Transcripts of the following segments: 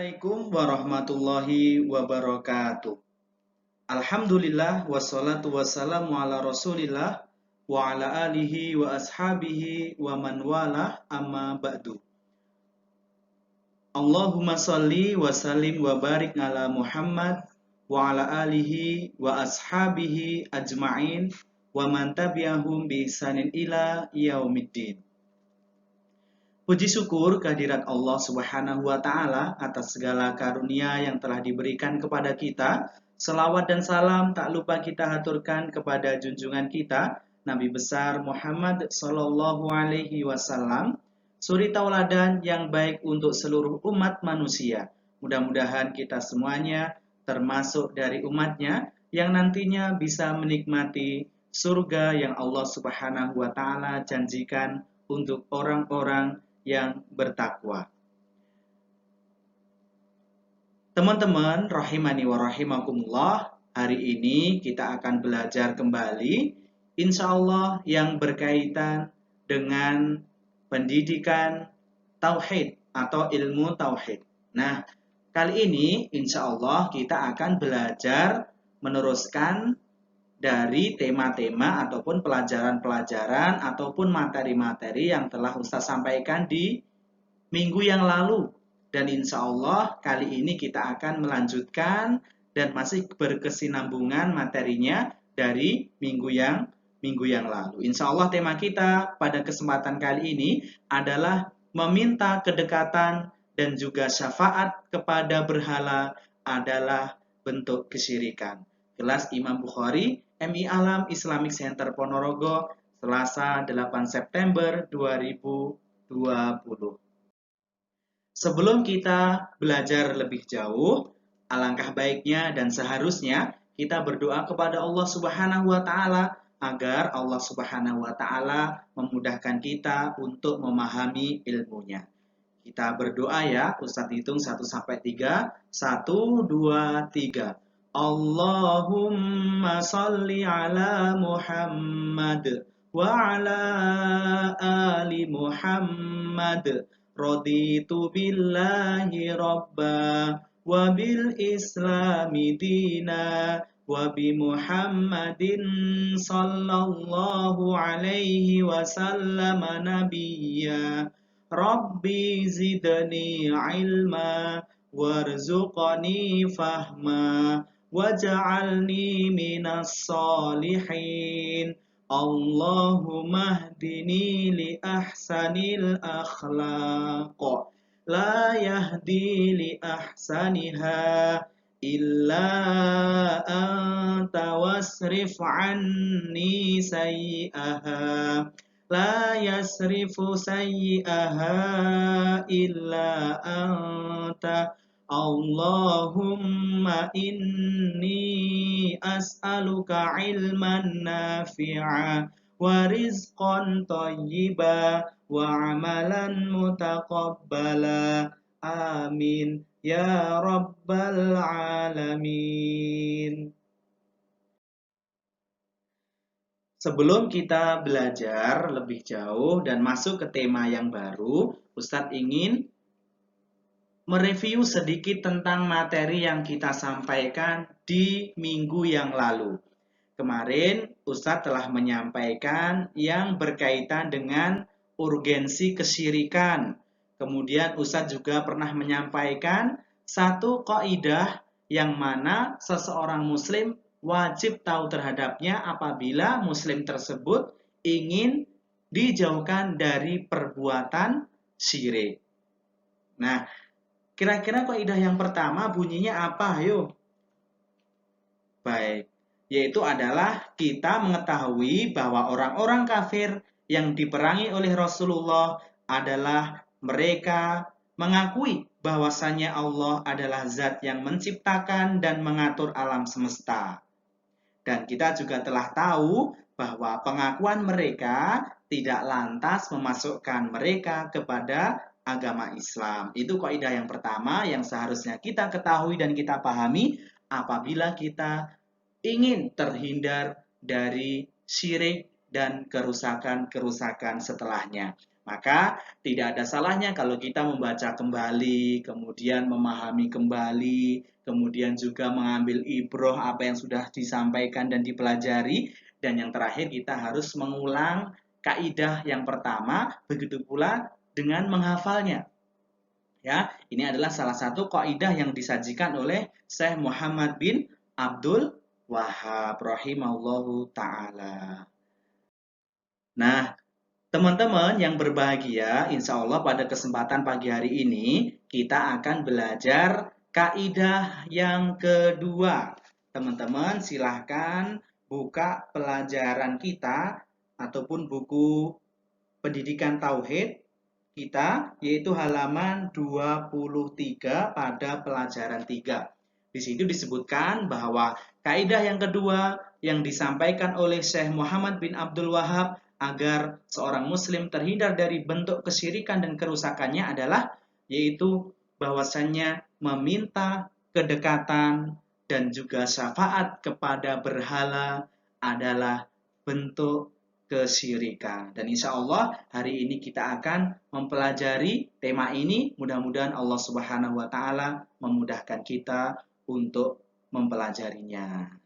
Assalamualaikum warahmatullahi wabarakatuh. Alhamdulillah wassalatu wassalamu ala Rasulillah wa ala alihi wa ashabihi wa man walah amma ba'du. Allahumma salli wa sallim wa barik ala Muhammad wa ala alihi wa ashabihi ajma'in wa man tabi'ahum bi ihsanin ila yaumiddin. Puji syukur kehadirat Allah Subhanahu wa Ta'ala atas segala karunia yang telah diberikan kepada kita. Selawat dan salam tak lupa kita haturkan kepada junjungan kita, Nabi besar Muhammad Sallallahu Alaihi Wasallam, suri tauladan yang baik untuk seluruh umat manusia. Mudah-mudahan kita semuanya termasuk dari umatnya yang nantinya bisa menikmati surga yang Allah Subhanahu wa Ta'ala janjikan untuk orang-orang yang bertakwa. Teman-teman rahimani wa rahimakumullah, hari ini kita akan belajar kembali insya Allah yang berkaitan dengan pendidikan tauhid atau ilmu tauhid. Nah, kali ini insya Allah kita akan belajar meneruskan dari tema-tema ataupun pelajaran-pelajaran ataupun materi-materi yang telah Ustaz sampaikan di minggu yang lalu. Dan insya Allah kali ini kita akan melanjutkan dan masih berkesinambungan materinya dari minggu yang lalu. Insya Allah tema kita pada kesempatan kali ini adalah meminta kedekatan dan juga syafaat kepada berhala adalah bentuk kesyirikan. Kelas Imam Bukhari, MI Alam Islamic Center Ponorogo, Selasa 8 September 2020. Sebelum kita belajar lebih jauh, alangkah baiknya dan seharusnya kita berdoa kepada Allah Subhanahu wa Ta'ala agar Allah Subhanahu wa Ta'ala memudahkan kita untuk memahami ilmunya. Kita berdoa ya, Ustadz hitung 1 sampai 3. 1, 2, 3. Allahumma salli ala Muhammad wa ala ali Muhammad. Raditu billahi rabba wa bil islami dina wa bi Muhammadin sallallahu alaihi wasallam nabiyya. Rabbi zidni ilma warzuqni fahma waj'alni minas salihin. Allahumma hdini li ahsanil akhlaq la yahdi li ahsaniha illa anta wasrif anni sayyi'aha la yasrifu sayyi'aha illa anta. Allahumma inni as'aluka ilman nafi'a wa rizqan thayyiba wa amalan mutaqabbala. Amin ya rabbal alamin. Sebelum kita belajar lebih jauh dan masuk ke tema yang baru, Ustadz ingin mereview sedikit tentang materi yang kita sampaikan di minggu yang lalu. Kemarin Ustadz telah menyampaikan yang berkaitan dengan urgensi kesyirikan. Kemudian Ustadz juga pernah menyampaikan satu kaidah yang mana seseorang muslim wajib tahu terhadapnya apabila muslim tersebut ingin dijauhkan dari perbuatan syirik. Nah, kira-kira kaidah yang pertama bunyinya apa? Ayo. Baik, yaitu adalah kita mengetahui bahwa orang-orang kafir yang diperangi oleh Rasulullah adalah mereka mengakui bahwasannya Allah adalah zat yang menciptakan dan mengatur alam semesta. Dan kita juga telah tahu bahwa pengakuan mereka tidak lantas memasukkan mereka kepada agama Islam. Itu kaidah yang pertama yang seharusnya kita ketahui dan kita pahami apabila kita ingin terhindar dari syirik dan kerusakan-kerusakan setelahnya. Maka tidak ada salahnya kalau kita membaca kembali, kemudian memahami kembali, kemudian juga mengambil ibroh apa yang sudah disampaikan dan dipelajari, dan yang terakhir kita harus mengulang kaidah yang pertama, begitu pula dengan menghafalnya. Ya, ini adalah salah satu kaidah yang disajikan oleh Syekh Muhammad bin Abdul Wahhab rahimahullahu taala. Nah, teman-teman yang berbahagia, insya Allah pada kesempatan pagi hari ini kita akan belajar kaidah yang kedua. Teman-teman silahkan buka pelajaran kita ataupun buku pendidikan tauhid kita, yaitu halaman 23 pada pelajaran 3. Di situ disebutkan bahwa kaidah yang kedua yang disampaikan oleh Syekh Muhammad bin Abdul Wahhab agar seorang muslim terhindar dari bentuk kesyirikan dan kerusakannya adalah yaitu bahwasannya meminta kedekatan dan juga syafaat kepada berhala adalah bentuk kesyirikan. Dan insya Allah hari ini kita akan mempelajari tema ini. Mudah-mudahan Allah Subhanahu wa Ta'ala memudahkan kita untuk mempelajarinya.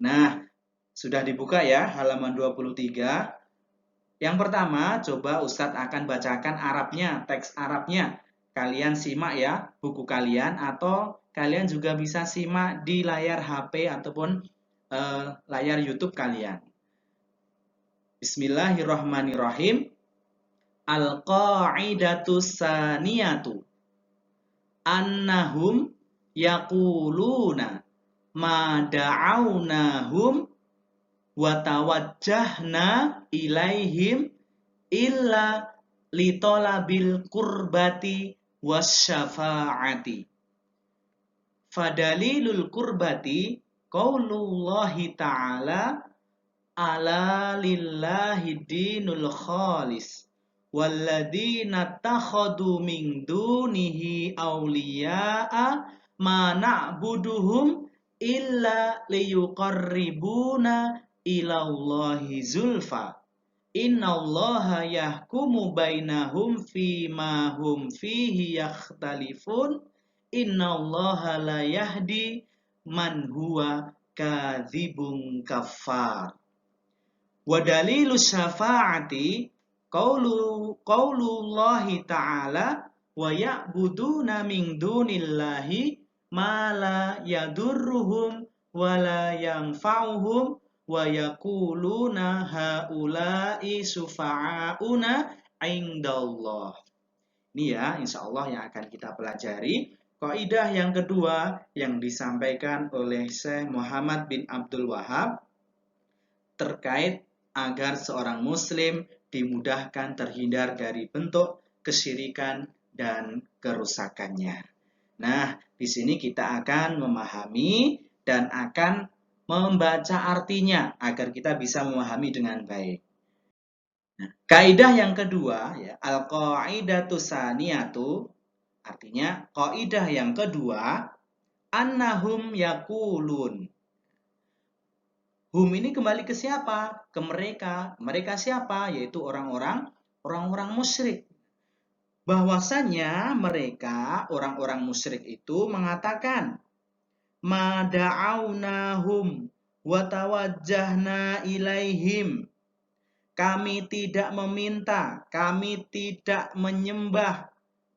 Nah, sudah dibuka ya halaman 23. Yang pertama, coba Ustadz akan bacakan Arabnya, teks Arabnya. Kalian simak ya buku kalian, atau kalian juga bisa simak di layar HP ataupun layar YouTube kalian. Bismillahirrahmanirrahim. Al-qa'idatu saniyatu annahum yaquluna ma da'awnahum wa tawajjahna ilaihim illa litolabil qurbati wasyafa'ati. Fadalilul qurbati qaulullahi ta'ala ala lillahi dinul khalis walladzina takhadu min dunihi awliya'a ma na'buduhum illa liyuqarribuna ilallahi zulfa innallaha yahkumu bainahum fima hum fihi yakhtalifun innallaha la yahdi man huwa kadzibun kafar. Wa dalilu syafa'ati qaulullahi ta'ala wa ya'buduna min dunillahi ma la yadurruhum wa la yanfa'uhum wa yaquluna haula'i sufa'auna indallah. Ini ya insyaallah yang akan kita pelajari. Kaidah yang kedua yang disampaikan oleh Syekh Muhammad bin Abdul Wahhab terkait agar seorang muslim dimudahkan terhindar dari bentuk kesyirikan dan kerusakannya. Nah, di sini kita akan memahami dan akan membaca artinya agar kita bisa memahami dengan baik. Nah, kaidah yang kedua ya, al-qaidatu saniyatu artinya kaidah yang kedua annahum yaqulun. Hum ini kembali ke siapa? Ke mereka. Mereka siapa? Yaitu orang-orang musyrik. Bahwasanya mereka, orang-orang musyrik itu mengatakan, ma da'awnahum wa tawajjahna ilaihim. Kami tidak meminta, kami tidak menyembah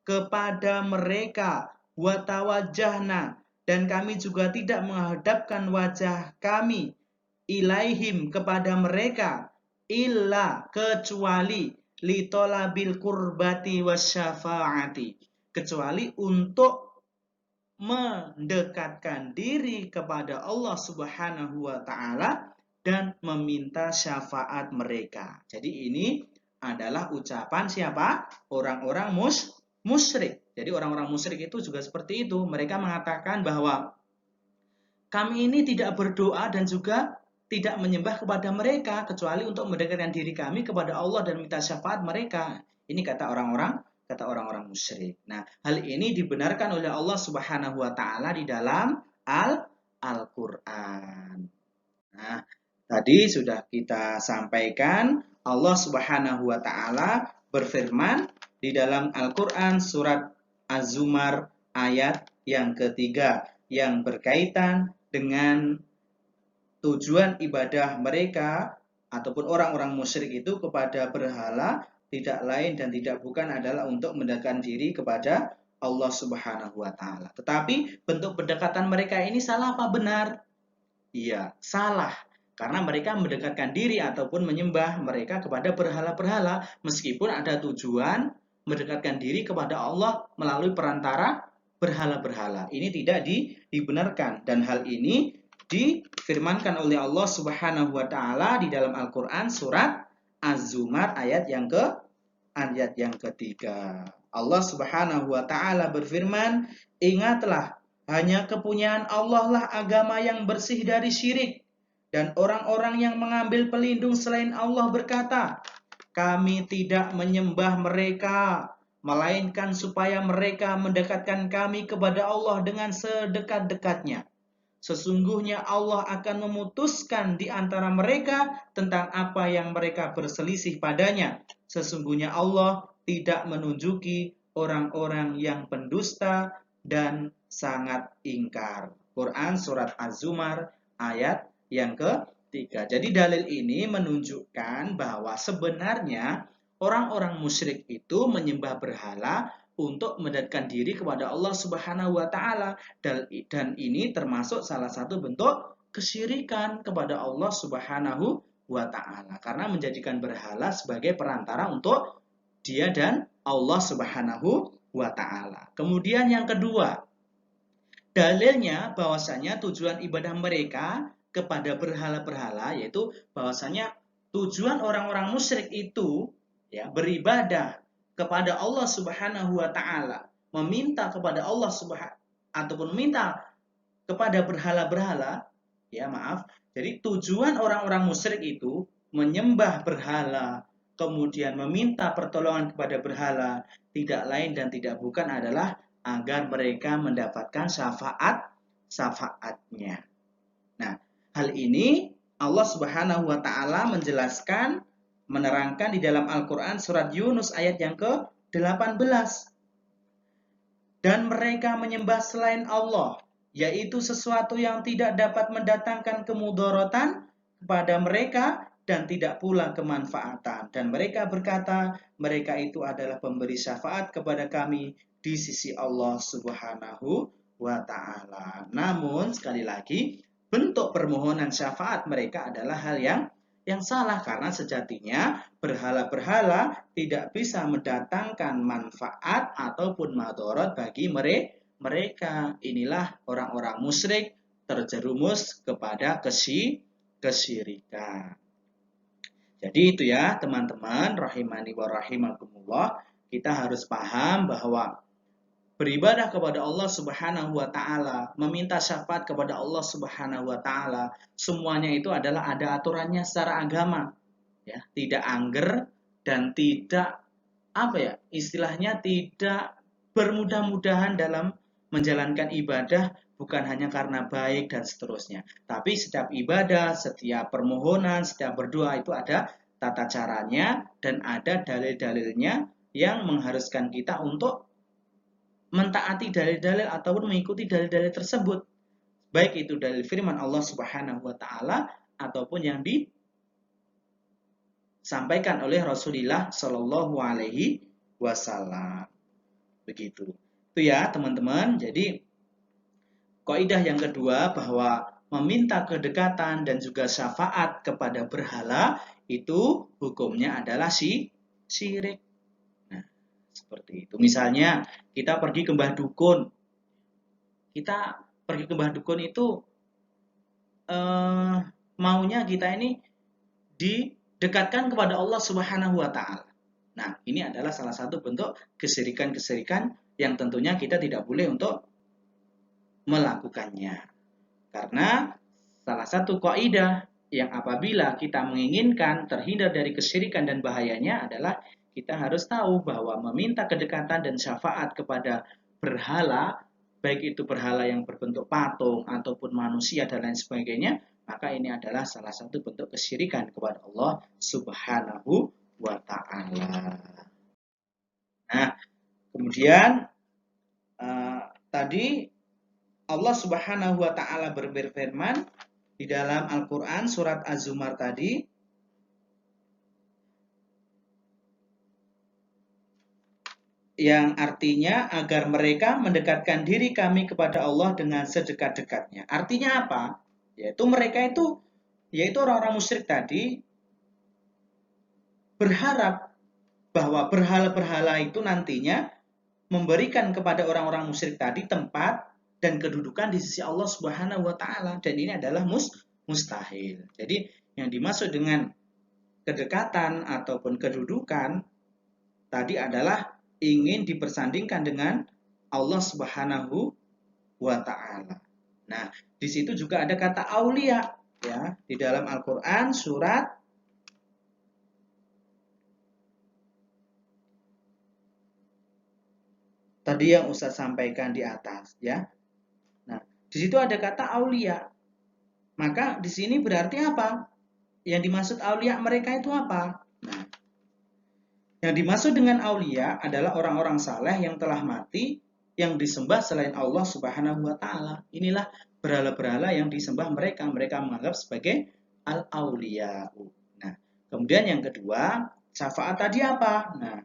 kepada mereka, wa tawajjahna, dan kami juga tidak menghadapkan wajah kami ilaihim kepada mereka illa kecuali litolabil qurbati wasyafa'ati, kecuali untuk mendekatkan diri kepada Allah Subhanahu wa taala dan meminta syafaat mereka. Jadi ini adalah ucapan siapa? Orang-orang musyrik. Jadi orang-orang musyrik itu juga seperti itu. Mereka mengatakan bahwa kami ini tidak berdoa dan juga tidak menyembah kepada mereka kecuali untuk mendekatkan diri kami kepada Allah dan minta syafaat mereka. Ini kata orang-orang musyrik. Nah, hal ini dibenarkan oleh Allah Subhanahu wa taala di dalam Al-Qur'an. Nah, tadi sudah kita sampaikan Allah Subhanahu wa taala berfirman di dalam Al-Qur'an surat Az-Zumar ayat yang ketiga yang berkaitan dengan tujuan ibadah mereka ataupun orang-orang musyrik itu kepada berhala tidak lain dan tidak bukan adalah untuk mendekatkan diri kepada Allah Subhanahu wa taala. Tetapi bentuk pendekatan mereka ini salah apa benar? Iya, salah. Karena mereka mendekatkan diri ataupun menyembah mereka kepada berhala-berhala meskipun ada tujuan mendekatkan diri kepada Allah melalui perantara berhala-berhala. Ini tidak dibenarkan dan hal ini difirmankan oleh Allah Subhanahu wa taala di dalam Al-Qur'an surat Az-Zumar ayat yang ketiga. Allah Subhanahu wa taala berfirman, "Ingatlah, hanya kepunyaan Allah lah agama yang bersih dari syirik." Dan orang-orang yang mengambil pelindung selain Allah berkata, "Kami tidak menyembah mereka, melainkan supaya mereka mendekatkan kami kepada Allah dengan sedekat-dekatnya. Sesungguhnya Allah akan memutuskan di antara mereka tentang apa yang mereka berselisih padanya. Sesungguhnya Allah tidak menunjuki orang-orang yang pendusta dan sangat ingkar." Quran surat Az-Zumar ayat yang ketiga. Jadi dalil ini menunjukkan bahwa sebenarnya orang-orang musyrik itu menyembah berhala untuk mendekatkan diri kepada Allah Subhanahu wa taala dan ini termasuk salah satu bentuk kesyirikan kepada Allah Subhanahu wa taala karena menjadikan berhala sebagai perantara untuk dia dan Allah Subhanahu wa taala. Kemudian yang kedua, dalilnya bahwasanya tujuan ibadah mereka kepada berhala-berhala yaitu bahwasanya tujuan orang-orang musyrik itu ya beribadah kepada Allah Subhanahu wa taala, meminta kepada Allah Subhanahu ataupun meminta kepada berhala-berhala, ya maaf. Jadi tujuan orang-orang musyrik itu menyembah berhala, kemudian meminta pertolongan kepada berhala, tidak lain dan tidak bukan adalah agar mereka mendapatkan syafaatnya. Nah, hal ini Allah Subhanahu wa taala menjelaskan, menerangkan di dalam Al-Qur'an surat Yunus ayat yang ke-18. Dan mereka menyembah selain Allah, yaitu sesuatu yang tidak dapat mendatangkan kemudaratan kepada mereka dan tidak pula kemanfaatan. Dan mereka berkata, mereka itu adalah pemberi syafaat kepada kami di sisi Allah Subhanahu wa taala. Namun sekali lagi, bentuk permohonan syafaat mereka adalah hal yang salah karena sejatinya berhala-berhala tidak bisa mendatangkan manfaat ataupun madarat bagi mereka. Inilah orang-orang musyrik terjerumus kepada kesyirikan. Jadi itu ya teman-teman rahimani wa rahimakumullah, kita harus paham bahwa beribadah kepada Allah Subhanahu wa taala, meminta syafaat kepada Allah Subhanahu wa taala, semuanya itu adalah ada aturannya secara agama. Ya, tidak angger dan tidak istilahnya tidak bermudah-mudahan dalam menjalankan ibadah bukan hanya karena baik dan seterusnya. Tapi setiap ibadah, setiap permohonan, setiap berdoa itu ada tata caranya dan ada dalil-dalilnya yang mengharuskan kita untuk mentaati dalil-dalil ataupun mengikuti dalil-dalil tersebut. Baik itu dalil firman Allah Subhanahu wa taala ataupun yang disampaikan oleh Rasulullah Shallallahu alaihi wasallam. Begitu. Itu ya, teman-teman. Jadi kaidah yang kedua bahwa meminta kedekatan dan juga syafaat kepada berhala itu hukumnya adalah syirik. Nah, seperti itu. Misalnya kita pergi ke mbah dukun. Kita pergi ke mbah dukun itu maunya kita ini didekatkan kepada Allah Subhanahu wa taala. Nah, ini adalah salah satu bentuk kesyirikan-kesyirikan yang tentunya kita tidak boleh untuk melakukannya. Karena salah satu kaidah yang apabila kita menginginkan terhindar dari kesyirikan dan bahayanya adalah kita harus tahu bahwa meminta kedekatan dan syafaat kepada berhala, baik itu berhala yang berbentuk patung ataupun manusia dan lain sebagainya, maka ini adalah salah satu bentuk kesyirikan kepada Allah Subhanahu wa Ta'ala. Nah, kemudian tadi Allah Subhanahu wa Ta'ala berfirman di dalam Al-Quran surat Az-Zumar tadi, yang artinya agar mereka mendekatkan diri kami kepada Allah dengan sedekat-dekatnya. Artinya apa? Yaitu mereka yaitu orang-orang musyrik tadi berharap bahwa berhala-berhala itu nantinya memberikan kepada orang-orang musyrik tadi tempat dan kedudukan di sisi Allah Subhanahu wa Ta'ala, dan ini adalah mustahil. Jadi yang dimaksud dengan kedekatan ataupun kedudukan tadi adalah ingin dipersandingkan dengan Allah Subhanahu wa Ta'ala. Nah, di situ juga ada kata aulia ya, di dalam Al-Qur'an surat tadi yang Ustaz sampaikan di atas ya. Nah, di situ ada kata aulia. Maka di sini berarti apa? Yang dimaksud aulia mereka itu apa? Nah, yang dimaksud dengan aulia adalah orang-orang saleh yang telah mati yang disembah selain Allah Subhanahu wa Ta'ala. Inilah berhala-berhala yang disembah mereka. Mereka menganggap sebagai al-aulia. Nah, kemudian yang kedua, syafaat tadi apa? Nah,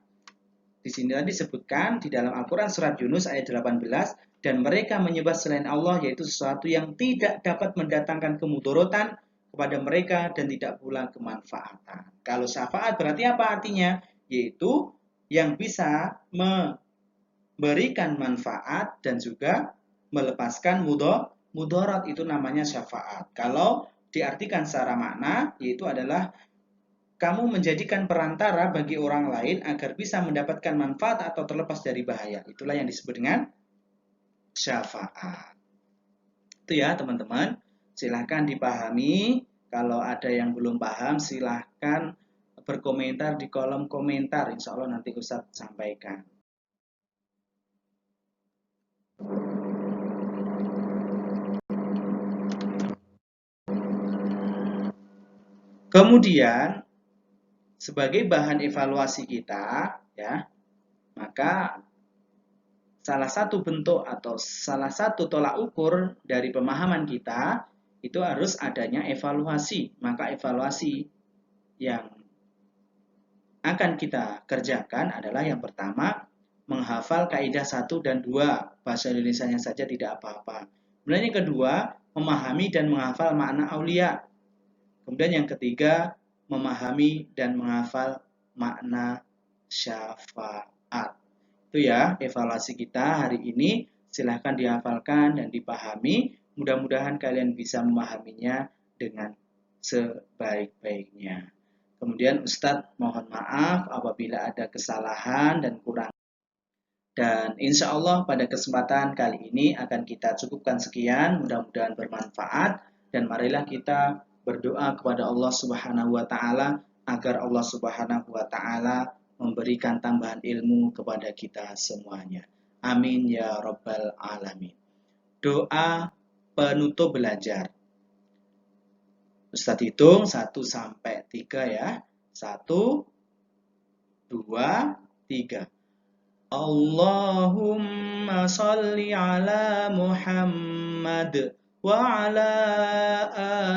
di sini tadi disebutkan di dalam Al-Quran surat Yunus ayat 18, dan mereka menyembah selain Allah yaitu sesuatu yang tidak dapat mendatangkan kemudorotan kepada mereka dan tidak pula kemanfaatan. Kalau syafaat berarti apa artinya? Yaitu yang bisa memberikan manfaat dan juga melepaskan mudarat, itu namanya syafaat. Kalau diartikan secara makna, yaitu adalah kamu menjadikan perantara bagi orang lain agar bisa mendapatkan manfaat atau terlepas dari bahaya. Itulah yang disebut dengan syafaat. Itu ya teman-teman. Silahkan dipahami. Kalau ada yang belum paham, silahkan berkomentar di kolom komentar. Insya Allah nanti Ustadz sampaikan. Kemudian sebagai bahan evaluasi kita, ya, maka salah satu bentuk atau salah satu tolak ukur dari pemahaman kita itu harus adanya evaluasi. Maka evaluasi yang akan kita kerjakan adalah yang pertama, menghafal kaidah 1 dan 2. Bahasa Indonesianya saja tidak apa-apa. Kemudian yang kedua, memahami dan menghafal makna aulia. Kemudian yang ketiga, memahami dan menghafal makna syafaat. Itu ya evaluasi kita hari ini. Silahkan dihafalkan dan dipahami. Mudah-mudahan kalian bisa memahaminya dengan sebaik-baiknya. Kemudian Ustadz mohon maaf apabila ada kesalahan dan kurang. Dan insya Allah pada kesempatan kali ini akan kita cukupkan sekian. Mudah-mudahan bermanfaat. Dan marilah kita berdoa kepada Allah Subhanahu wa Ta'ala agar Allah Subhanahu wa Ta'ala memberikan tambahan ilmu kepada kita semuanya. Amin ya Rabbal Alamin. Doa penutup belajar. Ustadz hitung 1 sampai 3 ya. 1, 2, 3. Allahumma salli ala Muhammad wa ala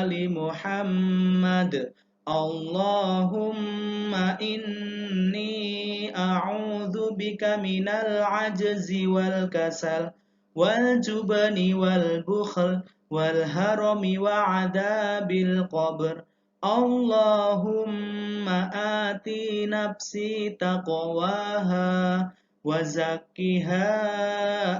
ali Muhammad. Allahumma inni a'udzu bika minal ajzi wal kasal wal jubni wal bukhl wal harami wa adabil qabr. Allahumma ati nafsi taqwaha wa zakkiha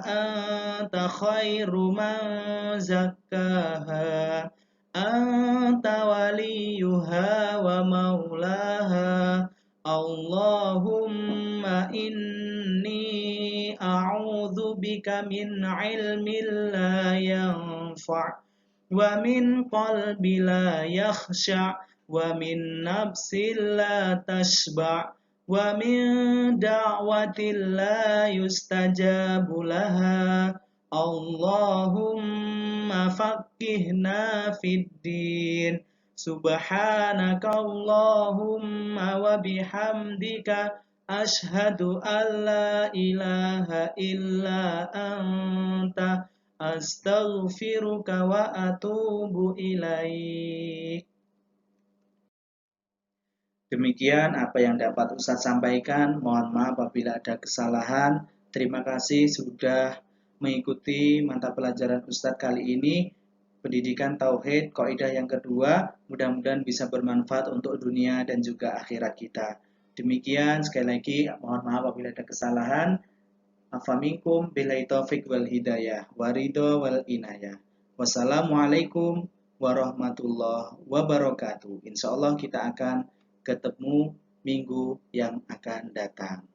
anta khairu man zakkaha anta waliyuha wa maulaha. Allahumma inni a'udzu bika min ilmin la yanfa' wa min qalbi la yakhsha' wa min nafsin la tashba' wa min da'watin la yustajabu laha. Allahumma faqihna fid din. Subhanaka Allahumma wa bihamdika asyhadu an la ilaha illa anta astaghfiruka wa atubu ilaik. Demikian apa yang dapat Ustadz sampaikan. Mohon maaf apabila ada kesalahan. Terima kasih sudah mengikuti mata pelajaran Ustadz kali ini. Pendidikan Tauhid, kaidah yang kedua. Mudah-mudahan bisa bermanfaat untuk dunia dan juga akhirat kita. Demikian sekali lagi mohon maaf apabila ada kesalahan. Afaminkum billahi taufik wal hidayah waridho wal inayah. Wassalamualaikum warahmatullahi wabarakatuh. Insya Allah kita akan ketemu minggu yang akan datang.